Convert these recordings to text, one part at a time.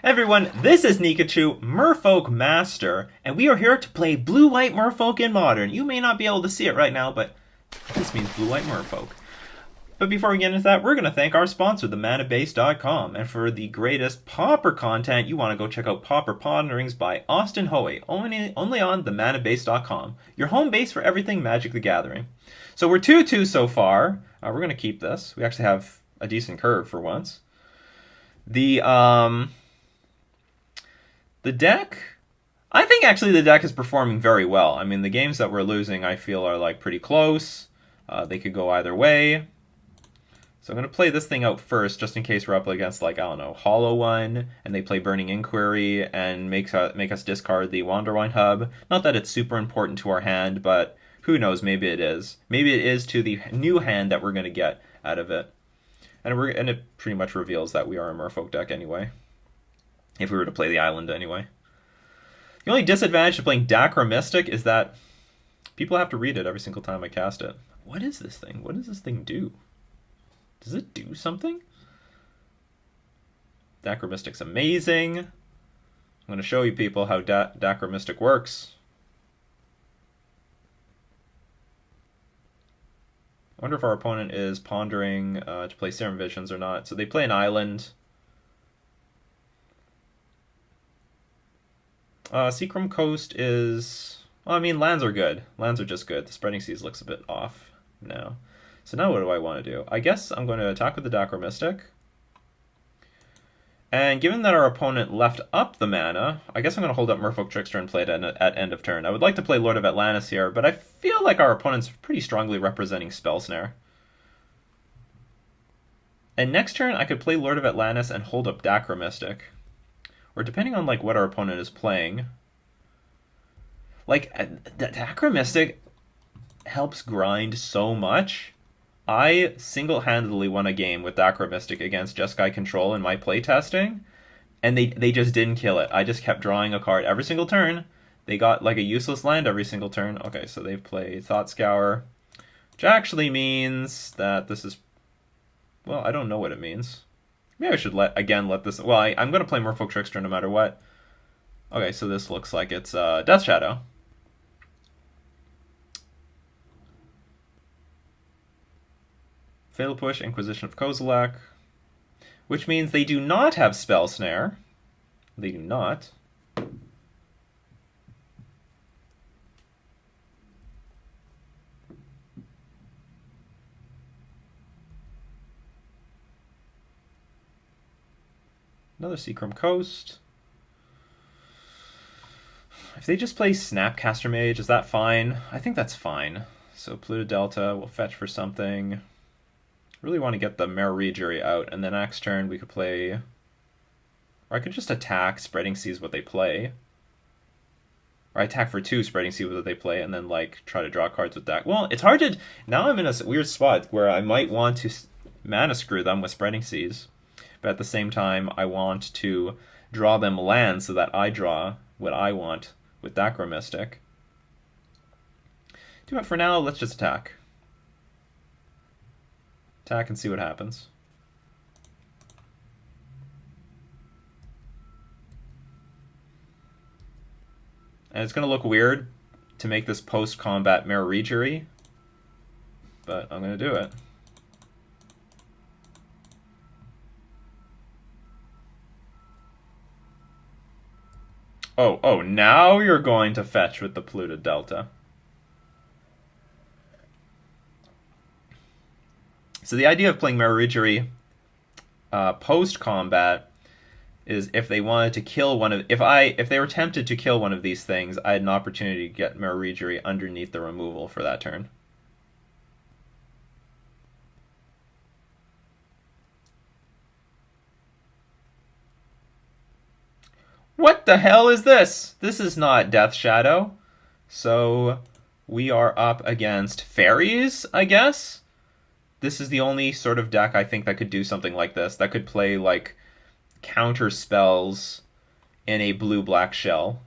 Everyone, this is Nikachu, Merfolk Master, and we are here to play Blue-White Merfolk in Modern. You may not be able to see it right now, but this means Blue-White Merfolk. But before we get into that, we're going to thank our sponsor, themanabase.com, and for the greatest Pauper content, you want to go check out Pauper Ponderings by Austin Hoey, only on themanabase.com, your home base for everything Magic the Gathering. So we're 2-2 so far. We're going to keep this. We actually have a decent curve for once. The deck, I think actually the deck is performing very well. I mean, the games that we're losing, I feel, are like pretty close. They could go either way. So I'm going to play this thing out first, just in case we're up against, like, I don't know, Hollow One, and they play Burning Inquiry and make us discard the Wanderwine Hub. Not that it's super important to our hand, but who knows, maybe it is. Maybe it is to the new hand that we're going to get out of it. And it pretty much reveals that we are a Merfolk deck anyway. If we were to play the island anyway. The only disadvantage to playing Dacra Mystic is that people have to read it every single time I cast it. What is this thing? What does this thing do? Does it do something? Dacra Mystic's amazing. I'm going to show you people how Dacra Mystic works. I wonder if our opponent is pondering to play Serum Visions or not. So they play an island. Seacrum Coast is... Well, I mean, lands are good. Lands are just good. The Spreading Seas looks a bit off now. So now what do I want to do? I guess I'm going to attack with the Dacra Mystic. And given that our opponent left up the mana, I guess I'm going to hold up Merfolk Trickster and play it at end of turn. I would like to play Lord of Atlantis here, but I feel like our opponent's pretty strongly representing Spell Snare. And next turn, I could play Lord of Atlantis and hold up Dacra Mystic. Or depending on, like, what our opponent is playing. Like, Dacra Mystic helps grind so much. I single-handedly won a game with Dacra Mystic against Grixis Control in my playtesting, and they just didn't kill it. I just kept drawing a card every single turn. They got, like, a useless land every single turn. Okay, so they've played Thought Scour, which actually means that this is... Well, I don't know what it means. Maybe I should let this... Well, I'm going to play Merfolk Trickster no matter what. Okay, so this looks like it's Death Shadow. Fatal Push, Inquisition of Kozilek. Which means they do not have Spell Snare. They do not. Another Seacrum Coast. If they just play Snapcaster Mage, is that fine? I think that's fine. So Pluto Delta will fetch for something. Really want to get the Merfolk out, and then next turn we could play... Or I could just attack, Spreading Seas what they play. Or I attack for 2, Spreading Seas what they play, and then, like, try to draw cards with that. Well, it's hard to... Now I'm in a weird spot where I might want to mana screw them with Spreading Seas. But at the same time, I want to draw them land so that I draw what I want with Dacra Mystic. But for now, let's just attack. Attack and see what happens. And it's going to look weird to make this post-combat Merfolk, but I'm going to do it. Oh, now you're going to fetch with the Pluto Delta. So the idea of playing Merfolk post-combat is if they wanted to kill one of... If they were tempted to kill one of these things, I had an opportunity to get Merfolk underneath the removal for that turn. What the hell is this? This is not Death Shadow. So we are up against fairies, I guess? This is the only sort of deck I think that could do something like this. That could play, like, counter spells in a blue-black shell.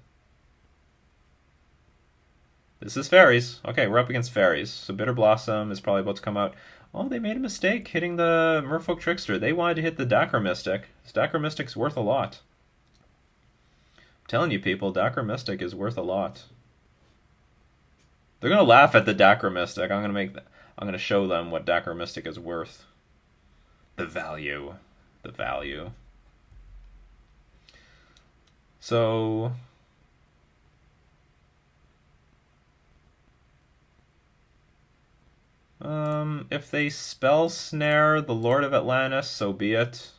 This is fairies. Okay, we're up against fairies. So Bitter Blossom is probably about to come out. Oh, they made a mistake hitting the Merfolk Trickster. They wanted to hit the Dacra Mystic. This Dacra Mystic's worth a lot. telling you people, Dacra Mystic is worth a lot. They're gonna laugh at the Dacra Mystic. I'm gonna show them what Dacra Mystic is worth. The value. The value. So if they spell snare the Lord of Atlantis, so be it.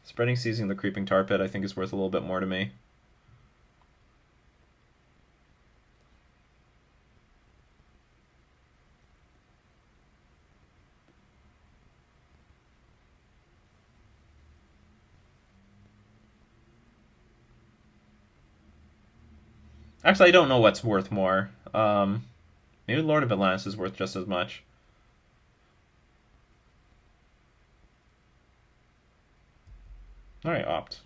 Spreading Seizing the Creeping Tar Pit I think is worth a little bit more to me. Actually, I don't know what's worth more. Maybe Lord of Atlantis is worth just as much. Alright, opt.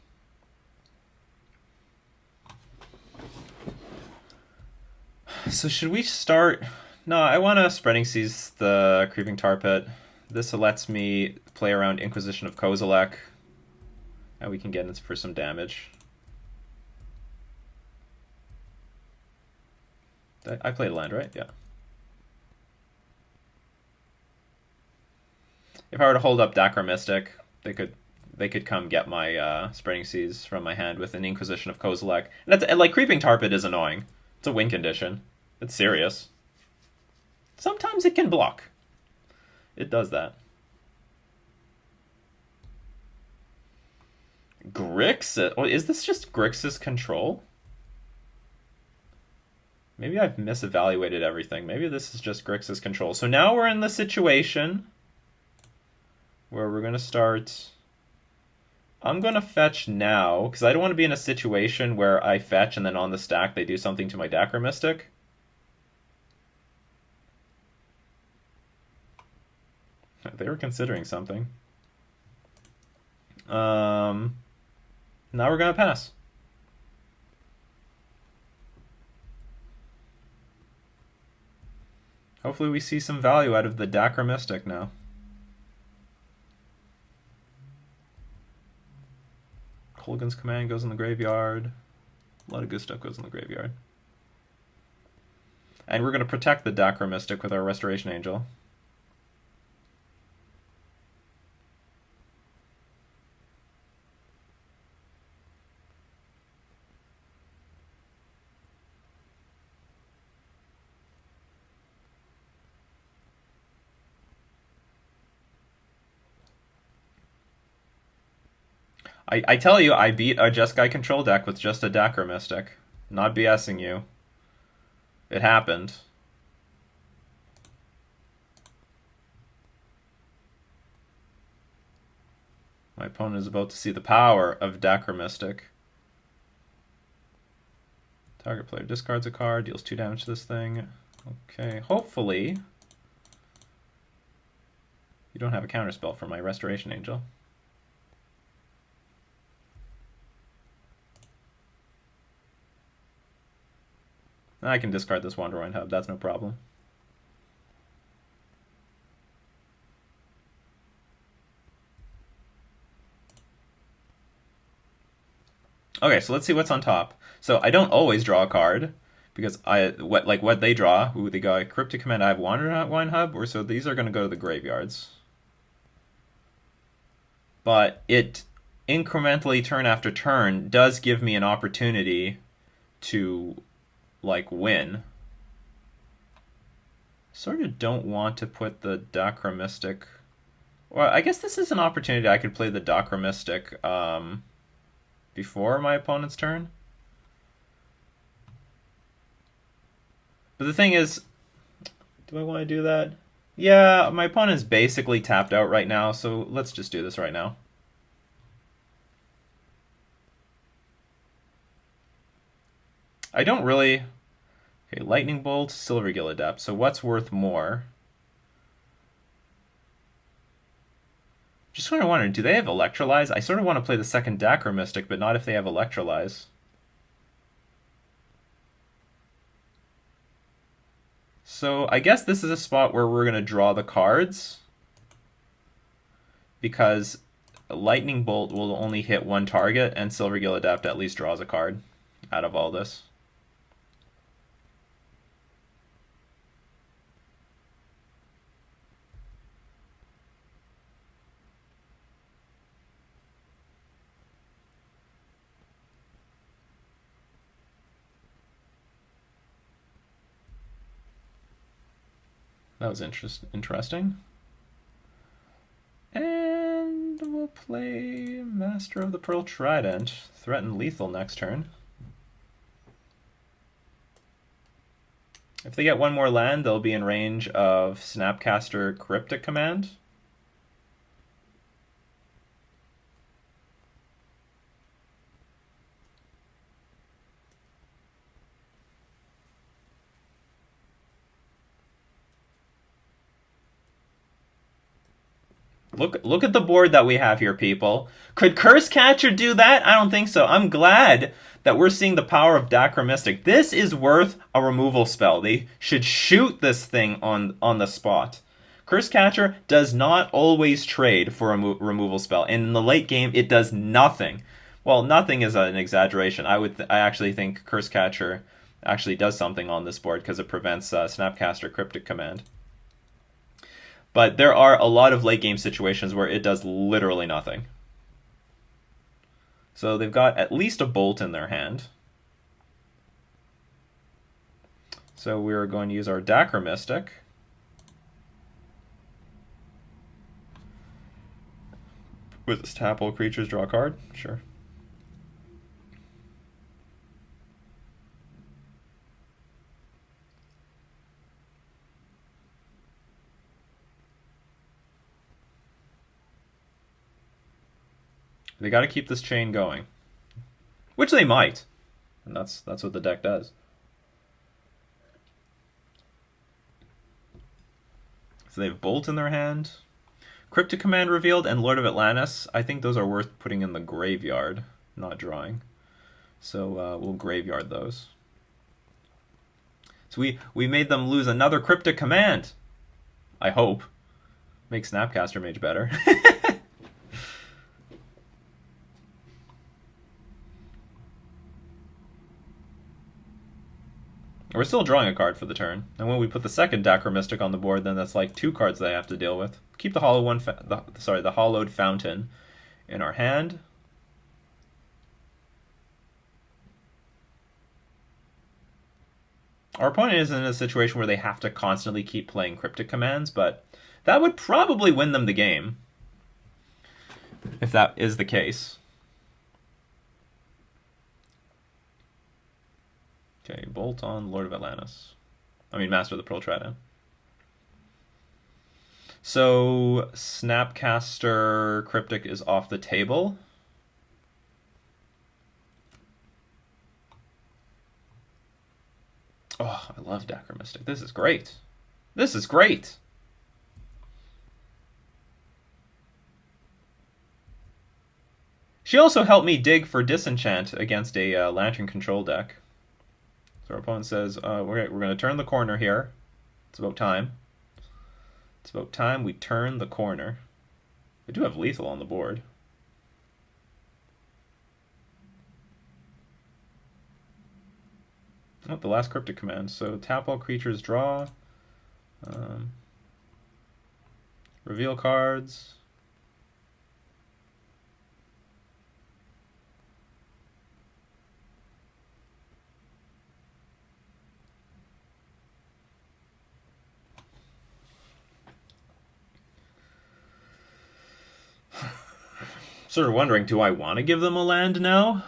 So should we start? No, I want to Spreading Seize the Creeping Tar Pit. This lets me play around Inquisition of Kozilek. And we can get in for some damage. I played a land, right? Yeah. If I were to hold up Dacra Mystic, they could come get my Spreading Seas from my hand with an Inquisition of Kozilek. And like Creeping Tar Pit is annoying. It's a win condition. It's serious. Sometimes it can block. It does that. Grixis? Oh, is this just Grixis Control? Maybe I've misevaluated everything. Maybe this is just Grixis Control. So now we're in the situation where we're going to start... I'm going to fetch now, because I don't want to be in a situation where I fetch and then on the stack they do something to my Dacra Mystic. They were considering something. Now we're going to pass. Hopefully we see some value out of the Dacra Mystic now. Kolgan's Command goes in the graveyard. A lot of good stuff goes in the graveyard. And we're going to protect the Dacra Mystic with our Restoration Angel. I tell you, I beat a Jeskai Control deck with just a Dacra Mystic. Not BSing you. It happened. My opponent is about to see the power of Dacra Mystic. Target player discards a card, deals 2 damage to this thing. Okay, hopefully you don't have a counterspell for my Restoration Angel. I can discard this Wanderwine Hub, that's no problem. Okay, so let's see what's on top. So I don't always draw a card, because what they draw, they got Cryptic Command, I have Wanderwine Hub, or so these are going to go to the graveyards. But it incrementally, turn after turn, does give me an opportunity to like win. Sort of don't want to put the Dacra Mystic. Well, I guess this is an opportunity I could play the Dacra Mystic before my opponent's turn. But the thing is, do I want to do that? Yeah, my opponent's basically tapped out right now, so let's just do this right now. I don't really... Okay, Lightning Bolt, Silvergill Adept. So what's worth more? Just sort of wondering, do they have Electrolyze? I sort of want to play the second Dacra Mystic, but not if they have Electrolyze. So I guess this is a spot where we're going to draw the cards. Because Lightning Bolt will only hit one target, and Silvergill Adept at least draws a card out of all this. That was interesting. And we'll play Master of the Pearl Trident. Threaten lethal next turn. If they get one more land, they'll be in range of Snapcaster Cryptic Command. Look at the board that we have here, people. Could Curse Catcher do that? I don't think so. I'm glad that we're seeing the power of Dacromystic. This is worth a removal spell. They should shoot this thing on the spot. Curse Catcher does not always trade for a removal spell. And in the late game, it does nothing. Well, nothing is an exaggeration. I actually think Curse Catcher actually does something on this board because it prevents Snapcaster Cryptic Command. But there are a lot of late game situations where it does literally nothing. So they've got at least a Bolt in their hand. So we're going to use our Dacromystic. With this tap all creatures, draw a card? Sure. They got to keep this chain going, which they might, and that's what the deck does. So they have Bolt in their hand, Cryptic Command revealed, and Lord of Atlantis. I think those are worth putting in the graveyard, not drawing. So we'll graveyard those. So we made them lose another Cryptic Command. I hope. Make Snapcaster Mage better. We're still drawing a card for the turn, and when we put the second Dacromystic on the board, then that's like 2 cards they have to deal with. Keep the the Hollowed Fountain in our hand. Our opponent is in a situation where they have to constantly keep playing Cryptic Commands, but that would probably win them the game if that is the case. Okay, Bolt on Lord of Atlantis. I mean, Master of the Pearl Trident. So, Snapcaster Cryptic is off the table. Oh, I love Dacromystic. This is great. This is great. She also helped me dig for Disenchant against a Lantern Control deck. So our opponent says, we're going to turn the corner here. It's about time. It's about time we turn the corner. We do have lethal on the board. Oh, the last Cryptic Command. So tap all creatures, draw. Reveal cards. Sort of wondering, do I want to give them a land now?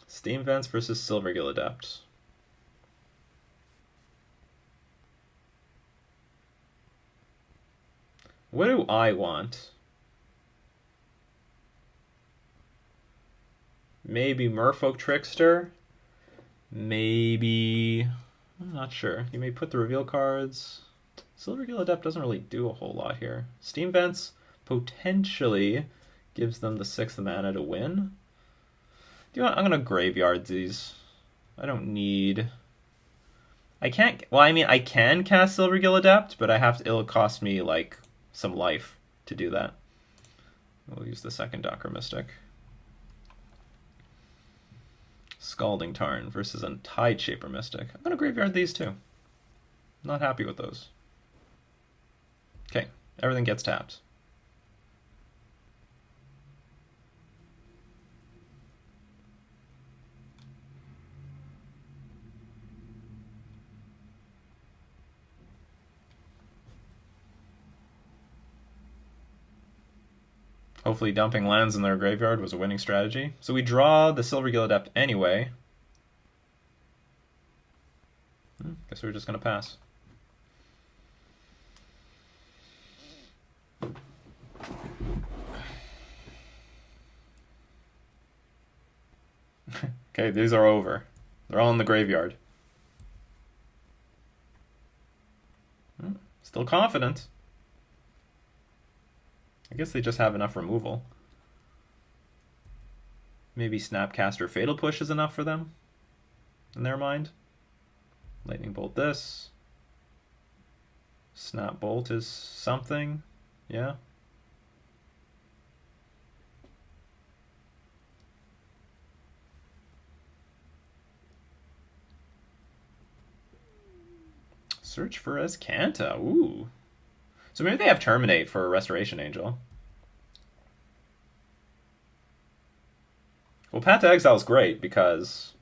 Steam Vents versus Silvergill Adept. What do I want? Maybe Merfolk Trickster? Maybe... I'm not sure. You may put the reveal cards... Silvergill Adept doesn't really do a whole lot here. Steam Vents potentially gives them the 6th mana to win. Do you know what? I'm going to graveyard these. I don't need... I can't... Well, I mean, I can cast Silvergill Adept, but it'll cost me, like, some life to do that. We'll use the second Docker Mystic. Scalding Tarn versus a Tide Shaper Mystic. I'm going to graveyard these too. Not happy with those. Okay, everything gets tapped. Hopefully dumping lands in their graveyard was a winning strategy. So we draw the Silvergill Adept anyway. Guess we're just going to pass. Okay, these are over. They're all in the graveyard. Still confident. I guess they just have enough removal. Maybe Snapcaster Fatal Push is enough for them, in their mind. Lightning Bolt this. Snap Bolt is something, yeah. Search for Azcanta, ooh. So maybe they have Terminate for a Restoration Angel. Well, Path to Exile is great because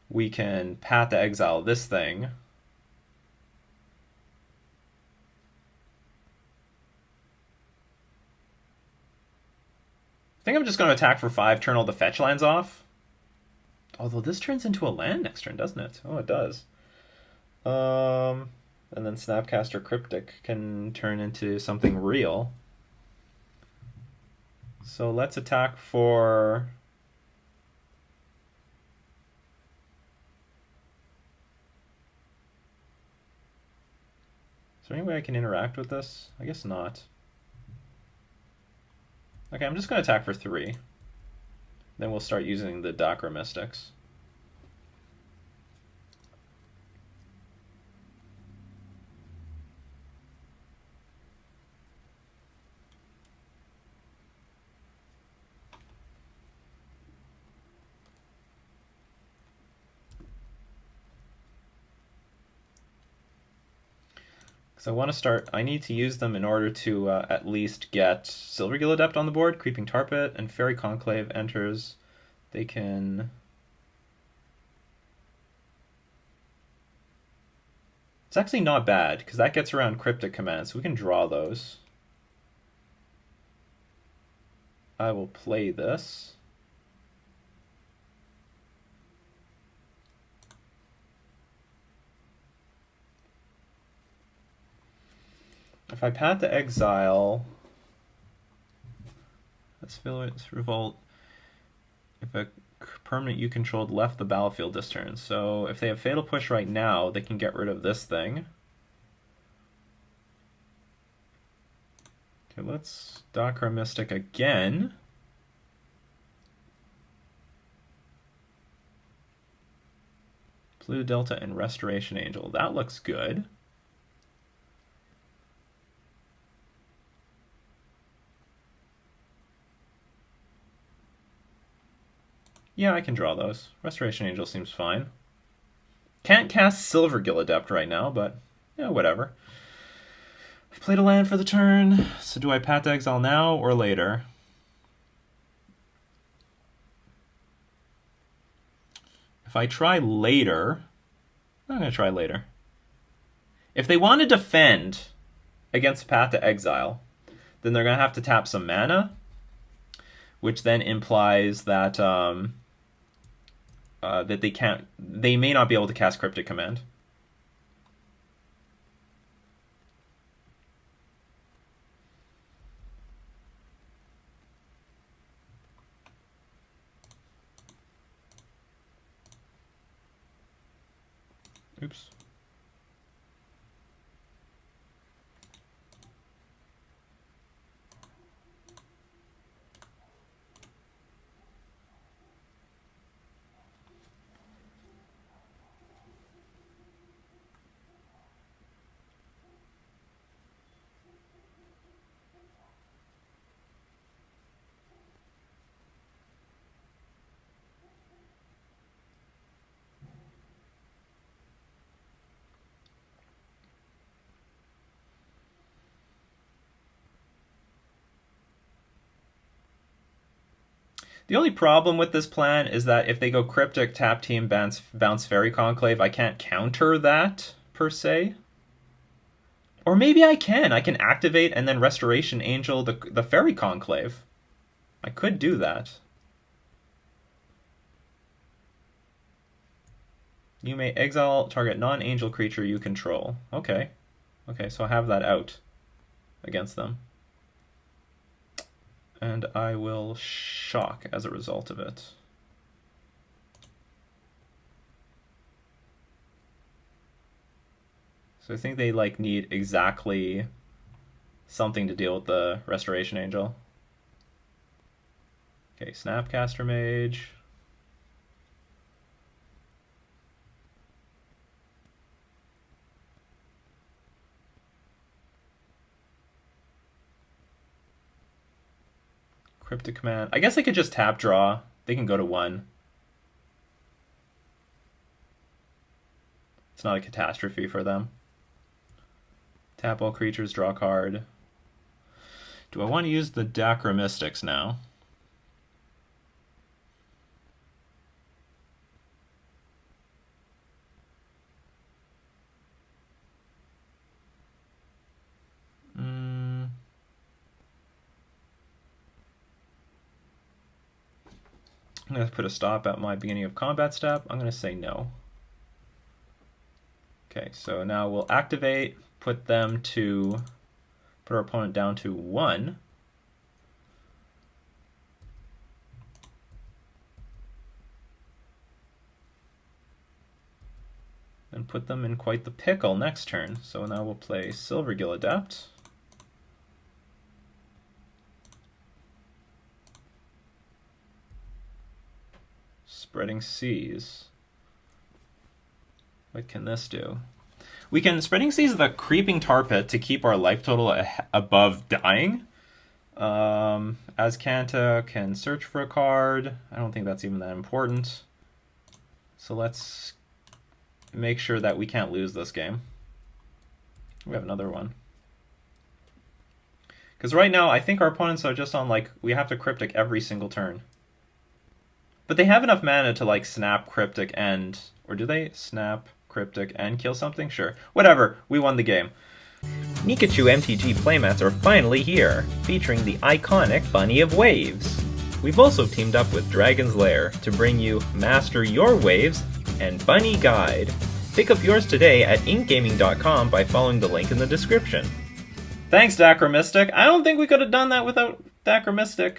we can Path to Exile this thing. I think I'm just going to attack for 5, turn all the fetch lands off. Although this turns into a land next turn, doesn't it? Oh, it does. And then Snapcaster Cryptic can turn into something real. So let's attack for... Is there any way I can interact with this? I guess not. Okay, I'm just going to attack for 3. Then we'll start using the Docker Mystics. So I want to start, I need to use them in order to at least get Silvergill Adept on the board. Creeping Tar Pit and Fairy Conclave enters. They can... It's actually not bad, because that gets around Cryptic Command, so we can draw those. I will play this. If I Path to Exile, let's fill it, Revolt. If a permanent you controlled left the battlefield this turn. So if they have Fatal Push right now, they can get rid of this thing. Okay, let's Docker Mystic again. Blue Delta and Restoration Angel. That looks good. Yeah, I can draw those. Restoration Angel seems fine. Can't cast Silvergill Adept right now, but yeah, whatever. I've played a land for the turn, so do I Path to Exile now or later? If I try later, I'm going to try later. If they want to defend against Path to Exile, then they're going to have to tap some mana, which then implies that that they may not be able to cast Cryptic Command. Oops. The only problem with this plan is that if they go Cryptic, tap team, bounce Fairy Conclave, I can't counter that, per se. Or maybe I can. I can activate and then Restoration Angel the Fairy Conclave. I could do that. You may exile target non-angel creature you control. Okay. Okay, so I have that out against them. And I will shock as a result of it. So I think they like need exactly something to deal with the Restoration Angel. Okay, Snapcaster Mage. Cryptic Command. I guess I could just tap draw. They can go to 1. It's not a catastrophe for them. Tap all creatures, draw a card. Do I want to use the Dacromystics now? I'm going to put a stop at my beginning of combat step. I'm going to say no. Okay, so now we'll activate, put our opponent down to 1. And put them in quite the pickle next turn. So now we'll play Silvergill Adept. Spreading Seas. What can this do? We can Spreading Seas the Creeping Tar Pit to keep our life total above dying. Azcanta can search for a card. I don't think that's even that important. So let's make sure that we can't lose this game. We have another one. Because right now, I think our opponents are just on, like, we have to Cryptic every single turn. But they have enough mana to, like, snap Cryptic and... Or do they snap Cryptic and kill something? Sure. Whatever. We won the game. Nikachu MTG playmats are finally here, featuring the iconic Bunny of Waves. We've also teamed up with Dragon's Lair to bring you Master Your Waves and Bunny Guide. Pick up yours today at inkgaming.com by following the link in the description. Thanks, Dacromystic. I don't think we could have done that without Dacromystic.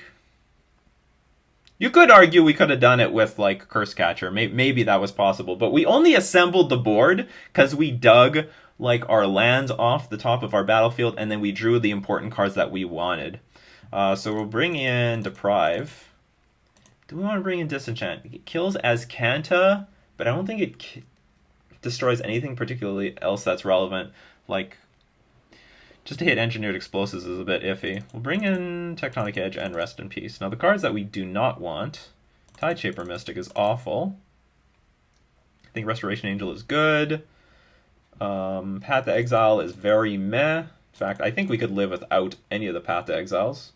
You could argue we could have done it with, like, Curse Catcher. Maybe that was possible. But we only assembled the board because we dug, like, our lands off the top of our battlefield, and then we drew the important cards that we wanted. So we'll bring in Deprive. Do we want to bring in Disenchant? It kills Azcanta, but I don't think it destroys anything particularly else that's relevant. Like, just to hit Engineered Explosives is a bit iffy. We'll bring in Tectonic Edge and Rest in Peace. Now, the cards that we do not want, Tideshaper Mystic is awful. I think Restoration Angel is good. Path to Exile is very meh. In fact, I think we could live without any of the Path to Exiles.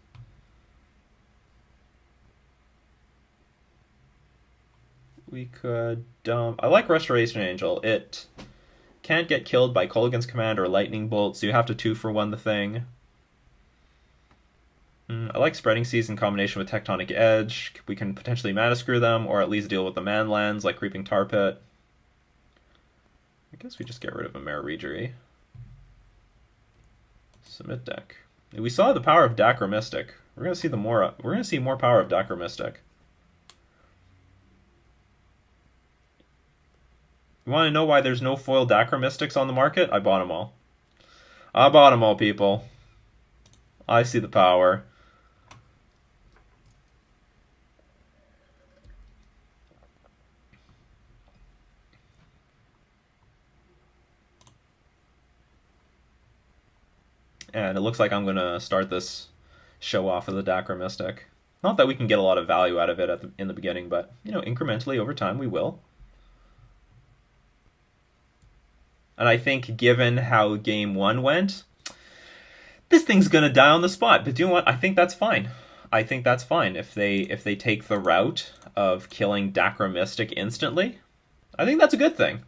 We could dump... I like Restoration Angel. It can't get killed by Kolaghan's Command or Lightning Bolt, so you have to 2-for-1 the thing. I like Spreading Seas in combination with Tectonic Edge. We can potentially mana screw them, or at least deal with the man lands like Creeping Tar Pit. I guess we just get rid of a Mare Regery. Submit deck. We saw the power of Dacromystic. We're gonna see more power of Dacromystic. You want to know why there's no foil Dacromystics on the market? I bought them all. I bought them all, people. I see the power. And it looks like I'm going to start this show off of the Dacromystic. Not that we can get a lot of value out of it in the beginning, but, you know, incrementally over time we will. And I think given how game 1 went, this thing's going to die on the spot. But do you know what? I think that's fine. I think that's fine if they take the route of killing Dacromystic instantly. I think that's a good thing.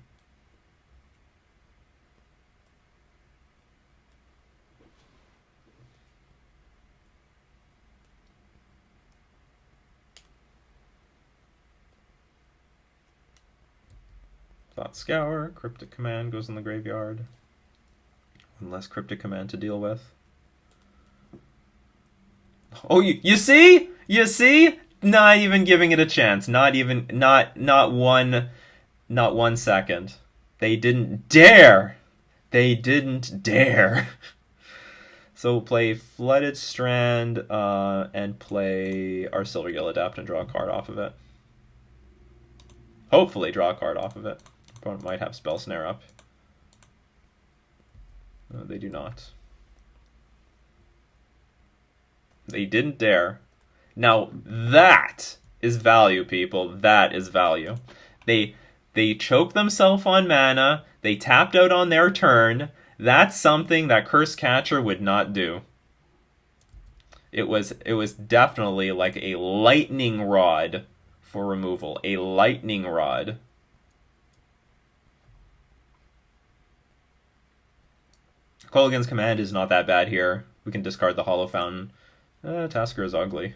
Thought Scour, Cryptic Command goes in the graveyard. One less Cryptic Command to deal with. Oh, you see? You see? Not even giving it a chance. Not 1 second. They didn't dare. They didn't dare. So we'll play Flooded Strand and play our Silvergill Adapt and draw a card off of it. Hopefully draw a card off of it. Opponent might have Spell Snare up. No, they do not. They didn't dare. Now that is value, people. That is value. They choked themselves on mana. They tapped out on their turn. That's something that Curse Catcher would not do. It was definitely like a lightning rod for removal. A lightning rod. Kolaghan's Command is not that bad here. We can discard the Hollow Fountain. Tasker is ugly.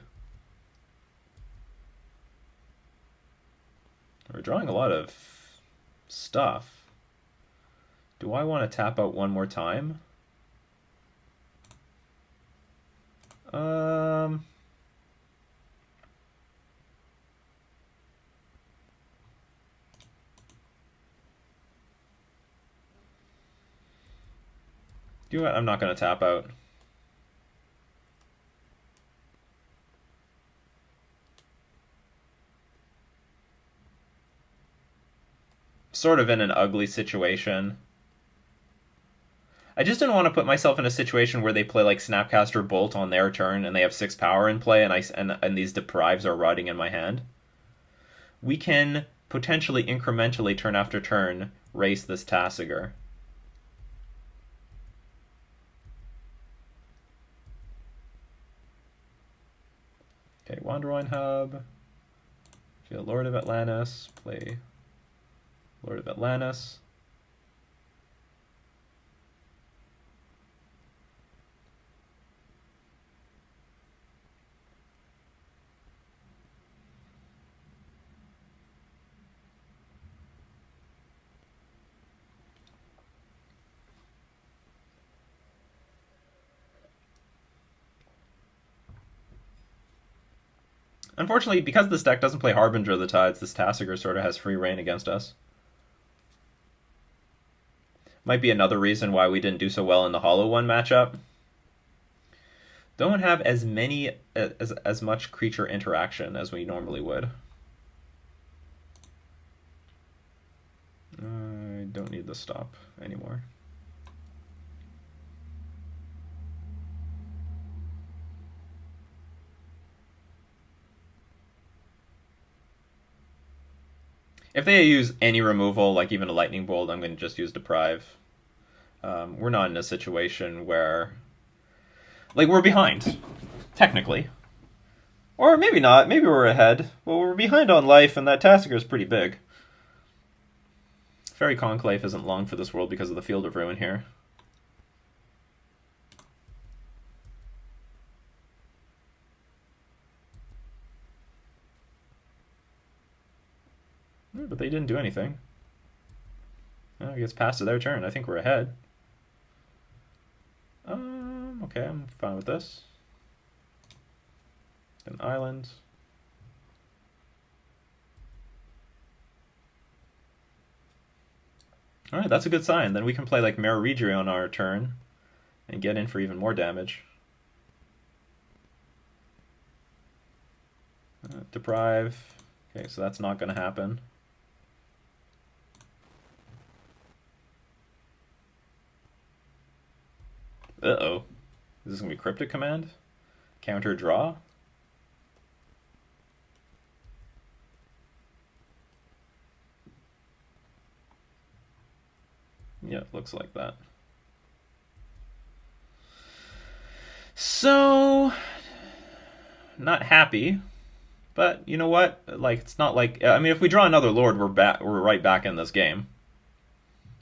We're drawing a lot of stuff. Do I want to tap out one more time? You know what? I'm not going to tap out. Sort of in an ugly situation. I just didn't want to put myself in a situation where they play like Snapcaster Bolt on their turn and they have 6 power in play and these deprives are rotting in my hand. We can potentially incrementally turn after turn race this Tasigur. Okay, Wanderwine Hub. Feel Lord of Atlantis. Play Lord of Atlantis. Unfortunately, because this deck doesn't play Harbinger of the Tides, this Tasigur sort of has free reign against us. Might be another reason why we didn't do so well in the Hollow One matchup. Don't have as much creature interaction as we normally would. I don't need the stop anymore. If they use any removal, like even a Lightning Bolt, I'm going to just use Deprive. We're not in a situation where... Like, we're behind, technically. Or maybe not. Maybe we're ahead. Well, we're behind on life, and that Tasigur is pretty big. Fairy Conclave isn't long for this world because of the Field of Ruin here. But they didn't do anything. Oh, it gets passed to their turn. I think we're ahead. Okay, I'm fine with this. An island. Alright, that's a good sign. Then we can play like Mararidri on our turn and get in for even more damage. Deprive. Okay, so that's not going to happen. Uh-oh. Is this going to be Cryptic Command? Counter draw? Yeah, it looks like that. So, not happy. But you know what? Like, it's not like, I mean, if we draw another Lord, we're back. We're right back in this game.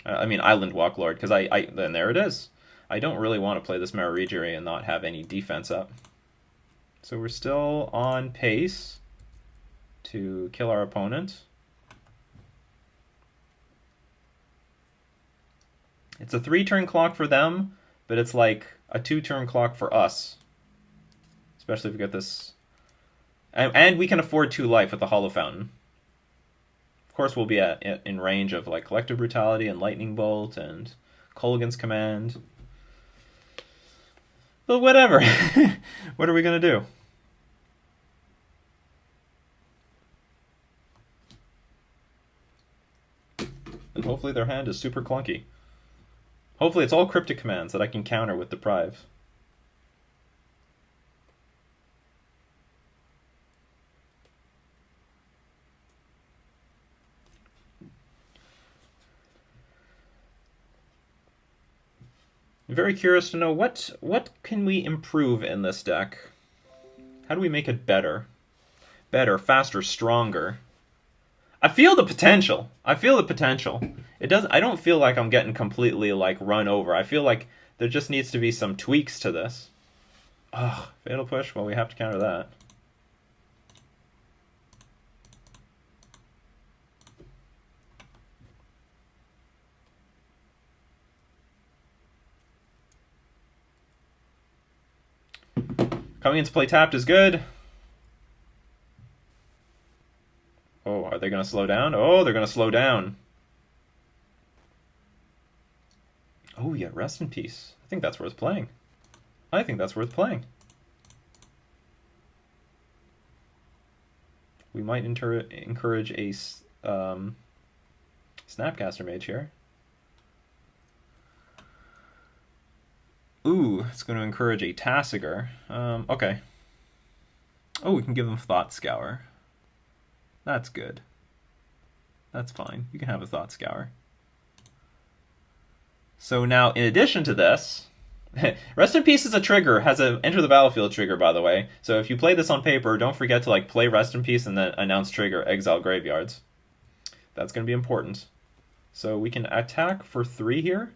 I mean, Island Walk Lord, because then there it is. I don't really want to play this Marigiri and not have any defense up. So we're still on pace to kill our opponent. It's a 3-turn clock for them, but it's like a 2-turn clock for us. Especially if we get this. And we can afford 2 life with the Hollow Fountain. Of course, we'll be in range of like Collective Brutality and Lightning Bolt and Kolaghan's Command. But whatever. What are we going to do? And hopefully their hand is super clunky. Hopefully it's all cryptic commands that I can counter with Deprive. I'm very curious to know what can we improve in this deck? How do we make it better? Better, faster, stronger. I feel the potential. I feel the potential. I don't feel like I'm getting completely like run over. I feel like there just needs to be some tweaks to this. Ugh, Fatal Push? Well, we have to counter that. Coming into play tapped is good. Oh, are they going to slow down? Oh, they're going to slow down. Oh, yeah, Rest in Peace. I think that's worth playing. I think that's worth playing. We might encourage a Snapcaster Mage here. Ooh, it's going to encourage a Tasigur. Okay. Oh, we can give them Thought Scour. That's good. That's fine. You can have a Thought Scour. So now, in addition to this, Rest in Peace is a trigger, has a Enter the Battlefield trigger, by the way. So if you play this on paper, don't forget to like play Rest in Peace and then announce trigger, exile graveyards. That's going to be important. So we can attack for 3 here,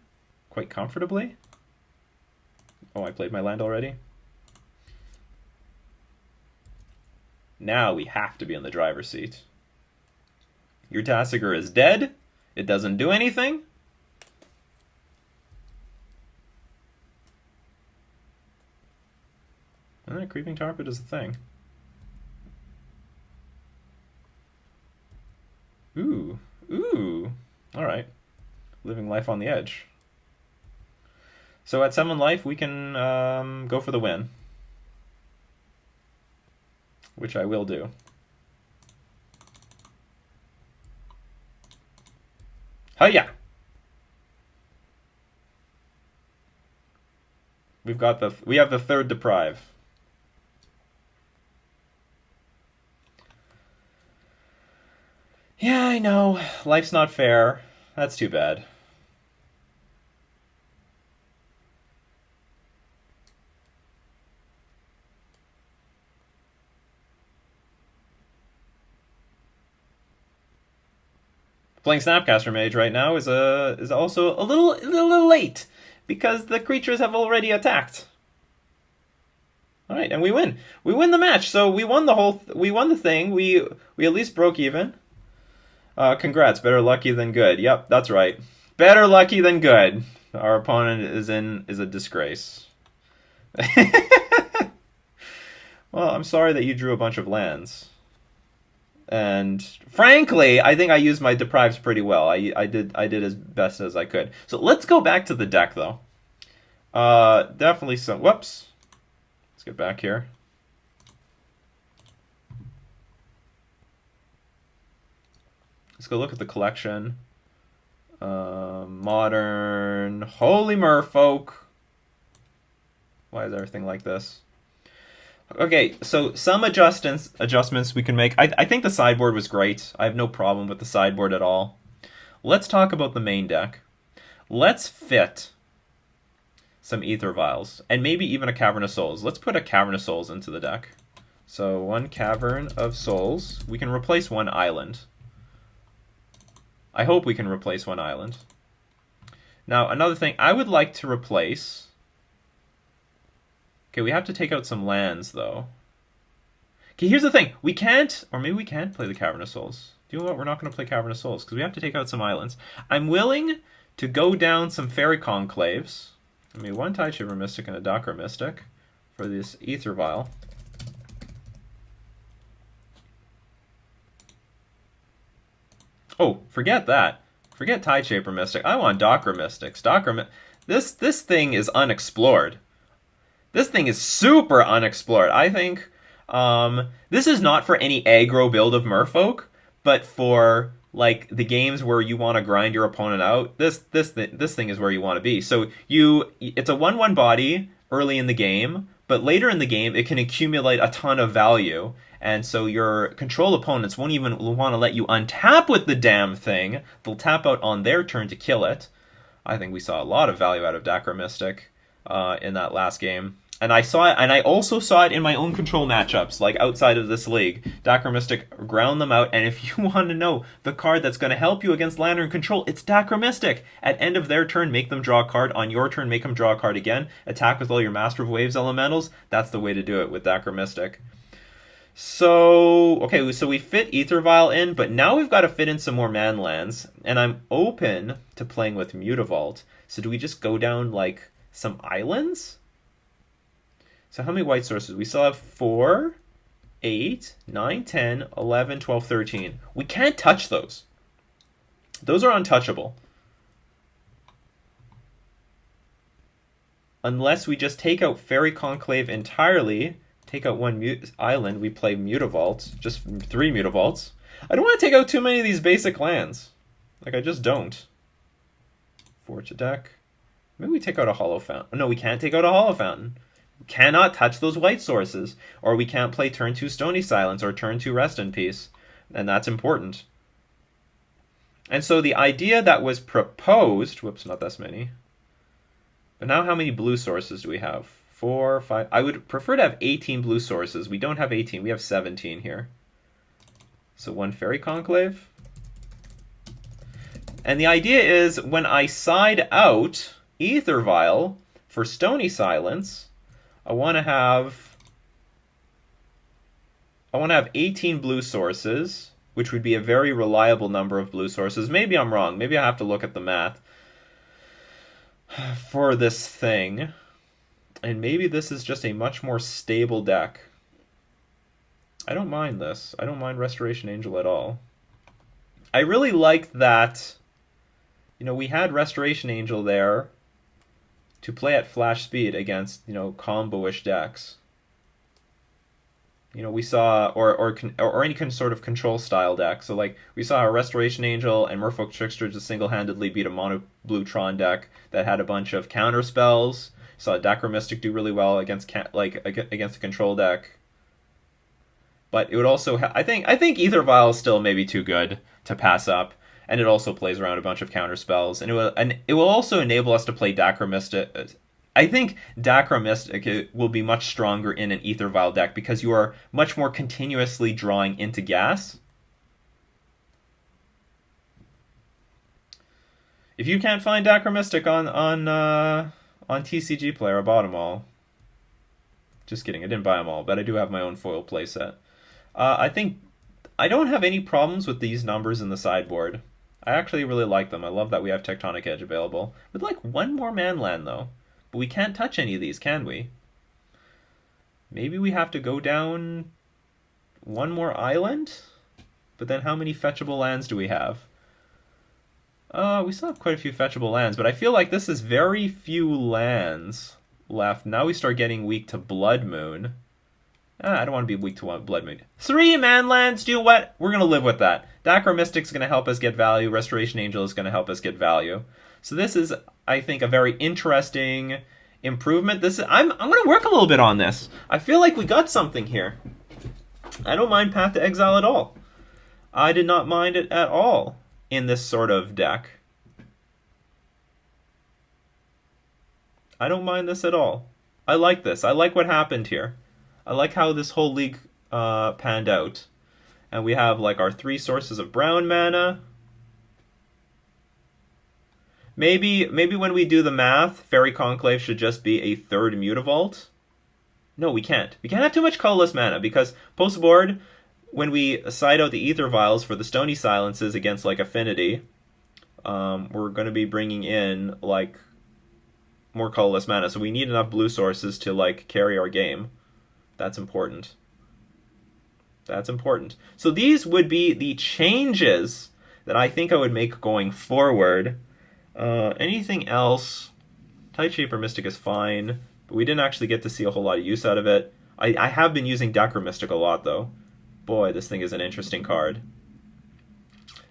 quite comfortably. Oh, I played my land already. Now we have to be in the driver's seat. Your Tasigur is dead. It doesn't do anything. And then Creeping Tarpit is a thing. Ooh. Ooh. Alright. Living life on the edge. So at 7 life, we can go for the win. Which I will do. Hiya! We have the 3rd Deprive. Yeah, I know. Life's not fair. That's too bad. Playing Snapcaster Mage right now is also a little late because the creatures have already attacked. All right, and we win. We win the match. So we won the thing. We at least broke even. Congrats. Better lucky than good. Yep, that's right. Better lucky than good. Our opponent is a disgrace. Well, I'm sorry that you drew a bunch of lands. And frankly, I think I used my deprives pretty well. I did as best as I could. So let's go back to the deck, though. Definitely some. Whoops. Let's get back here. Let's go look at the collection. Modern. Holy Merfolk. Why is everything like this? Okay, so some adjustments we can make. I think the sideboard was great. I have no problem with the sideboard at all. Let's talk about the main deck. Let's fit some Ether Vials, and maybe even a Cavern of Souls. Let's put a Cavern of Souls into the deck. So 1 Cavern of Souls. We can replace 1 island. I hope we can replace 1 island. Now, another thing, I would like to replace... Okay, we have to take out some lands, though. Okay, here's the thing. We can't, or maybe we can play the Cavern of Souls. Do you know what? We're not going to play Cavern of Souls, because we have to take out some islands. I'm willing to go down some Fairy Conclaves. I mean, 1 Tideshaver Mystic and a Dakar Mystic for this Ether Vial. Oh, forget that. Forget Tideshaper Mystic. I want Dakar Mystics. This thing is unexplored. This thing is super unexplored. I think this is not for any aggro build of Merfolk, but for like the games where you want to grind your opponent out. This thing is where you want to be. So it's a 1/1 body early in the game, but later in the game it can accumulate a ton of value. And so your control opponents won't even want to let you untap with the damn thing. They'll tap out on their turn to kill it. I think we saw a lot of value out of Dakar Mystic in that last game. And I saw it, and I also saw it in my own control matchups, like outside of this league. Dakar Mystic ground them out, and if you want to know the card that's going to help you against Lantern Control, it's Dakar Mystic. At end of their turn, make them draw a card. On your turn, make them draw a card again. Attack with all your Master of Waves elementals. That's the way to do it with Dakar Mystic. So, okay, so we fit Ether Vial in, but now we've got to fit in some more man lands, and I'm open to playing with Mutavault. So do we just go down, like, some islands? So how many white sources? We still have 4, 8, 9, 10, 11, 12, 13. We can't touch those. Those are untouchable. Unless we just take out Fairy Conclave entirely, take out 1 island, we play Mutavault, just 3 Mutavaults. I don't want to take out too many of these basic lands. Like, I just don't. Forge a deck. Maybe we take out a Hollow Fountain. No, we can't take out a Hollow Fountain. Cannot touch those white sources, or we can't play turn 2 Stony Silence or turn 2 Rest in Peace, and that's important. And so the idea that was proposed, whoops, not this many, but now how many blue sources do we have? 4, 5, I would prefer to have 18 blue sources. We don't have 18, we have 17 here. So 1 Fairy Conclave. And the idea is when I side out Ether Vial for Stony Silence, I want to have 18 blue sources, which would be a very reliable number of blue sources. Maybe I'm wrong. Maybe I have to look at the math for this thing. And maybe this is just a much more stable deck. I don't mind this. I don't mind Restoration Angel at all. I really like that, you know, we had Restoration Angel there to play at flash speed against, you know, combo-ish decks. You know, we saw, or any sort of control style deck. So, like, we saw a Restoration Angel and Merfolk Trickster just single-handedly beat a mono blue Tron deck that had a bunch of counter spells. Saw Dakar Mystic do really well against against a control deck. But it would also, I think Ether Vial is still maybe too good to pass up. And it also plays around a bunch of counter spells, and it will also enable us to play Dakar Mystic. I think Dakar Mystic will be much stronger in an Ether Vial deck because you are much more continuously drawing into gas. If you can't find Dakar Mystic on TCG Player, I bought them all. Just kidding, I didn't buy them all, but I do have my own foil playset. I think I don't have any problems with these numbers in the sideboard. I actually really like them. I love that we have Tectonic Edge available. We'd like 1 more man land, though. But we can't touch any of these, can we? Maybe we have to go down 1 more island? But then how many fetchable lands do we have? We still have quite a few fetchable lands, but I feel like this is very few lands left. Now we start getting weak to Blood Moon. I don't want to be weak to Blood Moon. 3 man lands, do what? We're going to live with that. Dakar Mystic's going to help us get value. Restoration Angel is going to help us get value. So this is, I think, a very interesting improvement. I'm going to work a little bit on this. I feel like we got something here. I don't mind Path to Exile at all. I did not mind it at all in this sort of deck. I don't mind this at all. I like this. I like what happened here. I like how this whole league panned out. And we have like our 3 sources of brown mana. Maybe when we do the math, Fairy Conclave should just be a 3rd Mutavault. No, we can't. We can't have too much colorless mana, because post-board, when we side out the Ether Vials for the Stony Silences against like Affinity, we're going to be bringing in like more colorless mana. So we need enough blue sources to like carry our game. That's important. That's important. So these would be the changes that I think I would make going forward. Anything else? Tight Shaper Mystic is fine, but we didn't actually get to see a whole lot of use out of it. I have been using Decker Mystic a lot, though. Boy, this thing is an interesting card.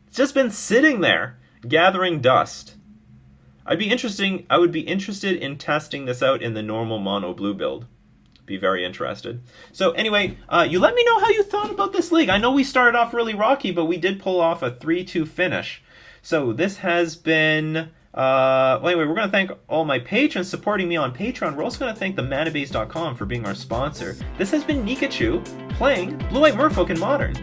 It's just been sitting there, gathering dust. I would be interested in testing this out in the normal mono blue build. Be very interested. So anyway, you let me know how you thought about this league. I know we started off really rocky, but we did pull off a 3-2 finish. So this has been... well, anyway, we're going to thank all my patrons supporting me on Patreon. We're also going to thank the manabase.com for being our sponsor. This has been Nikachu playing Blue-White Merfolk in Modern.